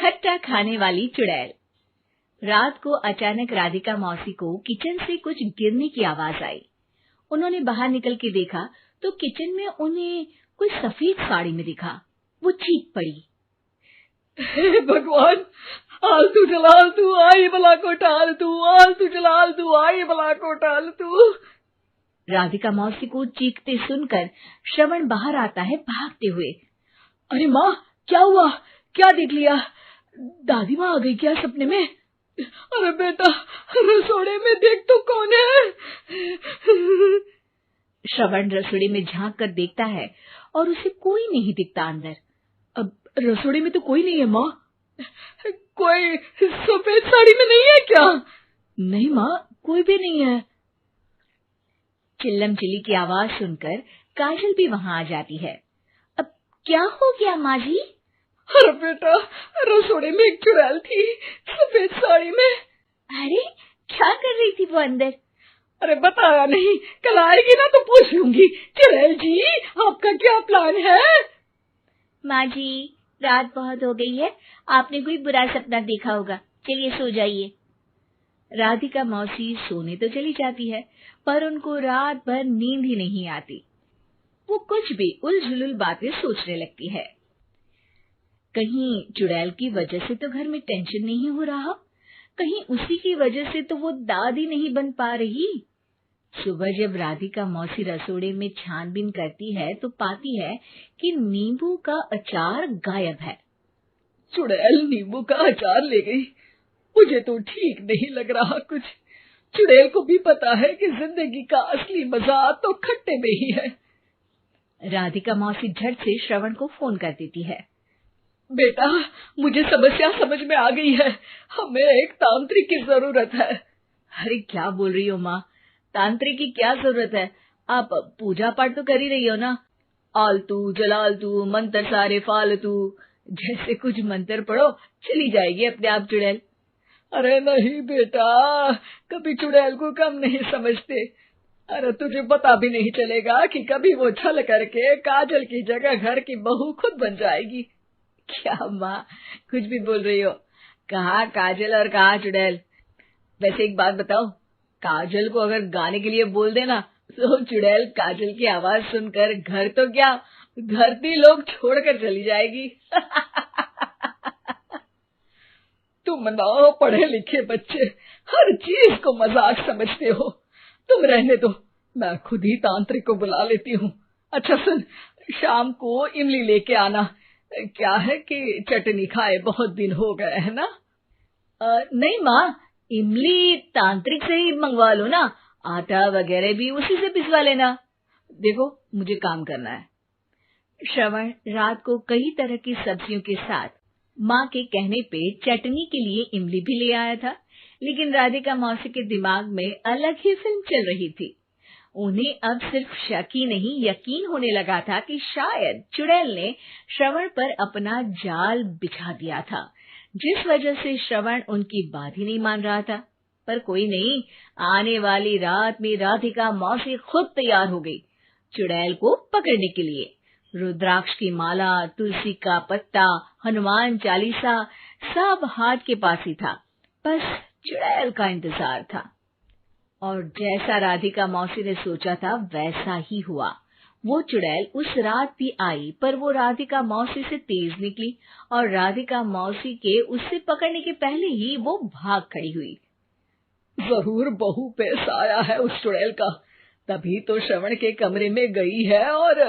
खट्टा खाने वाली चुड़ैल। रात को अचानक राधिका मौसी को किचन से कुछ गिरने की आवाज आई। उन्होंने बाहर निकल के देखा तो किचन में उन्हें कोई सफेद साड़ी में दिखा। वो चीख पड़ी, हे भगवान, आलतू जलालतू आई भला को टालतू, आलतू जलालतू आई भला को टालतू। राधिका मौसी को चीखते सुनकर श्रवण बाहर आता है भागते हुए। अरे माँ, क्या हुआ? क्या देख लिया? दादी माँ आ गई क्या सपने में? अरे बेटा, रसोड़े में देख तो कौन है? श्रवण रसोड़े में झांक कर देखता है और उसे कोई नहीं दिखता अंदर। अब रसोड़े में तो कोई नहीं है माँ। कोई सफेद साड़ी में नहीं है क्या? नहीं माँ, कोई भी नहीं है। चिल्लम चिल्ली की आवाज सुनकर काजल भी वहां आ जाती है। अब क्या हो गया माँ जी? अरे बेटा, रसोड़े में एक चुड़ैल थी सफेद साड़ी में। अरे क्या कर रही थी वो अंदर? अरे बताया नहीं, कल आएगी ना तो पूछ लूंगी। चुड़ैल जी, आपका क्या प्लान है? माँ जी, रात बहुत हो गई है, आपने कोई बुरा सपना देखा होगा, चलिए सो जाइए। राधिका मौसी सोने तो चली जाती है पर उनको रात भर नींद ही नहीं आती। वो कुछ भी उलझुल बातें सोचने लगती है। कहीं चुड़ैल की वजह से तो घर में टेंशन नहीं हो रहा, कहीं उसी की वजह से तो वो दादी नहीं बन पा रही। सुबह जब राधिका मौसी रसोड़े में छानबीन करती है तो पाती है कि नींबू का अचार गायब है। चुड़ैल नींबू का अचार ले गई, मुझे तो ठीक नहीं लग रहा कुछ। चुड़ैल को भी पता है कि जिंदगी का असली मजा तो खट्टे में ही है। राधिका मौसी झट से श्रवण को फोन कर देती है। बेटा, मुझे समस्या समझ में आ गई है, हमें एक तांत्रिक की जरूरत है। अरे क्या बोल रही हो माँ, तांत्रिक की क्या जरूरत है? आप पूजा पाठ तो कर ही रही हो ना। आलतू जलालतू मंत्र सारे फालतू जैसे कुछ मंत्र पढ़ो, चली जाएगी अपने आप चुड़ैल। अरे नहीं बेटा, कभी चुड़ैल को कम नहीं समझते। अरे तुझे पता भी नहीं चलेगा कि कभी वो छल करके काजल की जगह घर की बहू खुद बन जाएगी। क्या माँ, कुछ भी बोल रही हो? कहाँ काजल और कहाँ चुड़ैल? वैसे एक बात बताओ, काजल को अगर गाने के लिए बोल देना तो चुड़ैल काजल की आवाज सुनकर घर तो क्या, धरती लोग छोड़कर चली जाएगी। तुम ना पढ़े लिखे बच्चे हर चीज को मजाक समझते हो। तुम रहने दो, मैं खुद ही तांत्रिक को बुला लेती हूँ। अच्छा सुन, शाम को इमली लेके आना। क्या है कि चटनी खाए बहुत दिन हो गए है ना? नहीं माँ, इमली तांत्रिक से ही मंगवा लो ना, आटा वगैरह भी उसी से पिसवा लेना। देखो मुझे काम करना है। श्रवण रात को कई तरह की सब्जियों के साथ माँ के कहने पे चटनी के लिए इमली भी ले आया था, लेकिन राधिका मौसी के दिमाग में अलग ही फिल्म चल रही थी। उन्हें अब सिर्फ शक ही नहीं यकीन होने लगा था कि शायद चुड़ैल ने श्रवण पर अपना जाल बिछा दिया था, जिस वजह से श्रवण उनकी बात ही नहीं मान रहा था। पर कोई नहीं, आने वाली रात में राधिका मौसी खुद तैयार हो गई चुड़ैल को पकड़ने के लिए। रुद्राक्ष की माला, तुलसी का पत्ता, हनुमान चालीसा सब हाथ के पास ही था, बस चुड़ैल का इंतजार था। और जैसा राधिका मौसी ने सोचा था वैसा ही हुआ। वो चुड़ैल उस रात भी आई, पर वो राधिका मौसी से तेज निकली और राधिका मौसी के उससे पकड़ने के पहले ही वो भाग खड़ी हुई। जरूर बहू पे साया है उस चुड़ैल का, तभी तो श्रवण के कमरे में गई है। और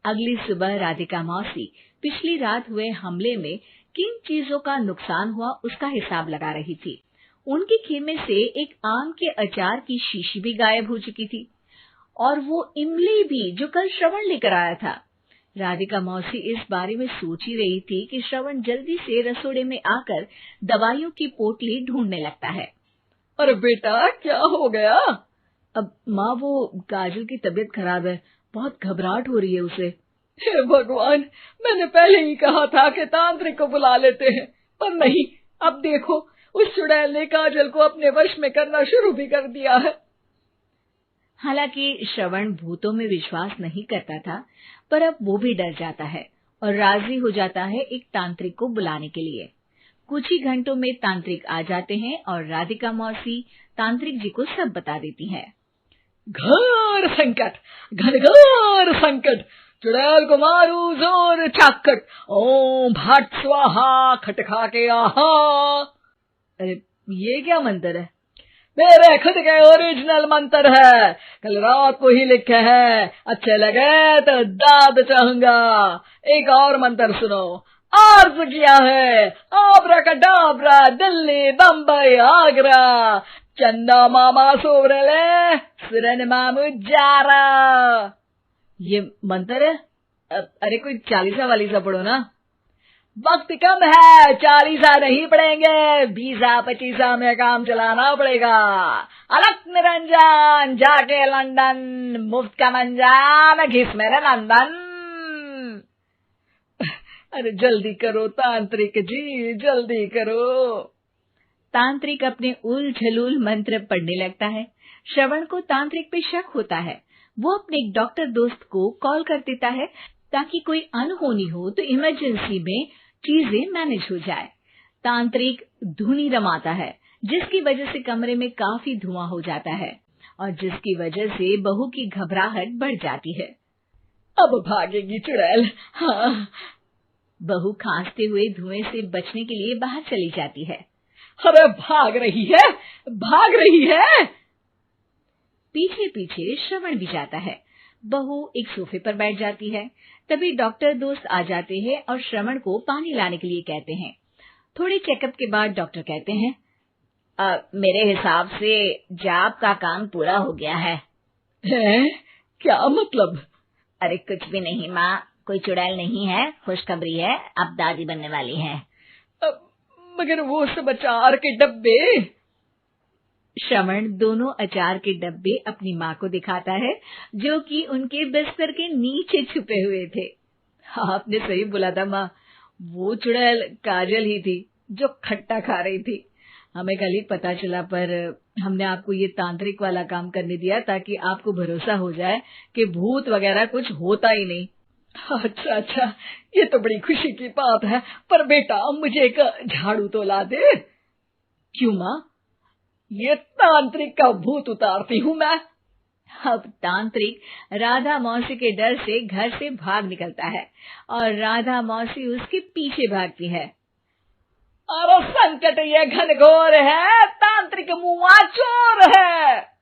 अगली सुबह राधिका मौसी पिछली रात हुए हमले में किन चीजों का नुकसान हुआ उसका हिसाब लगा रही थी। उनके खेमे से एक आम के अचार की शीशी भी गायब हो चुकी थी और वो इमली भी जो कल श्रवण लेकर आया था। राधिका मौसी इस बारे में सोच ही रही थी कि श्रवण जल्दी से रसोड़े में आकर दवाइयों की पोटली ढूंढने लगता है। अरे बेटा, क्या हो गया? अब माँ, वो काजल की तबीयत खराब है, बहुत घबराहट हो रही है उसे। हे भगवान, मैंने पहले ही कहा था कि तांत्रिक को बुला लेते हैं, पर नहीं। अब देखो, उस चुड़ैल ने काजल को अपने वश में करना शुरू भी कर दिया है। हालांकि श्रवण भूतों में विश्वास नहीं करता था, पर अब वो भी डर जाता है और राजी हो जाता है एक तांत्रिक को बुलाने के लिए। कुछ ही घंटों में तांत्रिक आ जाते हैं और राधिका मौसी तांत्रिक जी को सब बता देती हैं। घोर संकट, घनघोर संकट, चुड़ैल को मारू जोर चाकट, ओम भट स्वाहा खटखा के आहा। अरे ये क्या मंत्र है? मेरे खुद के ओरिजिनल मंत्र है, कल रात को ही लिखे हैं, अच्छे लगे तो दाद चाहूंगा। एक और मंत्र सुनो, अर्ज किया है आब्राकडाब्रा, दिल्ली बम्बई आगरा, चंदा मामा सोवरले सुरन मामू जारा। ये मंत्र है? अरे कोई 40 वालीसा पढ़ो ना। वक्त कम है, 40 नहीं पड़ेंगे, 20-25 में काम चलाना पड़ेगा। अलग निरंजन जाके लंदन, मुफ्त का मंजान घिस मेरे नंदन। अरे जल्दी करो तांत्रिक जी, जल्दी करो। तांत्रिक अपने उल झलूल मंत्र पढ़ने लगता है। श्रवण को तांत्रिक पे शक होता है। वो अपने एक डॉक्टर दोस्त को कॉल कर देता है ताकि कोई अनहोनी हो तो इमरजेंसी में चीजें मैनेज हो जाए। तांत्रिक धुनी रमाता है, जिसकी वजह से कमरे में काफी धुआं हो जाता है और जिसकी वजह से बहू की घबराहट बढ़ जाती है। अब भागेगी चुड़ैल। हाँ। बहू खांसते हुए धुएं से बचने के लिए बाहर चली जाती है। अरे भाग रही है, भाग रही है। पीछे पीछे श्रवण भी जाता है। बहू एक सोफे पर बैठ जाती है। तभी डॉक्टर दोस्त आ जाते हैं और श्रवण को पानी लाने के लिए कहते हैं। थोड़े चेकअप के बाद डॉक्टर कहते हैं, मेरे हिसाब से जाप का काम पूरा हो गया है। क्या मतलब? अरे कुछ भी नहीं माँ, कोई चुड़ैल नहीं है, खुशखबरी है, अब दादी बनने वाली है। मगर वो सब अचार के डब्बे। श्रवण दोनों अचार के डब्बे अपनी माँ को दिखाता है, जो कि उनके बिस्तर के नीचे छुपे हुए थे। आपने सही बोला था माँ, वो चुड़ैल काजल ही थी जो खट्टा खा रही थी। हमें कल ही पता चला, पर हमने आपको ये तांत्रिक वाला काम करने दिया ताकि आपको भरोसा हो जाए कि भूत वगैरह कुछ होता ही नहीं। अच्छा अच्छा, ये तो बड़ी खुशी की बात है, पर बेटा मुझे एक झाड़ू तो ला दे। क्यों माँ? ये तांत्रिक का भूत उतारती हूँ मैं। अब तांत्रिक राधा मौसी के डर से घर से भाग निकलता है और राधा मौसी उसके पीछे भागती है। अरे संकट ये घनघोर है, तांत्रिक मुआ चोर है।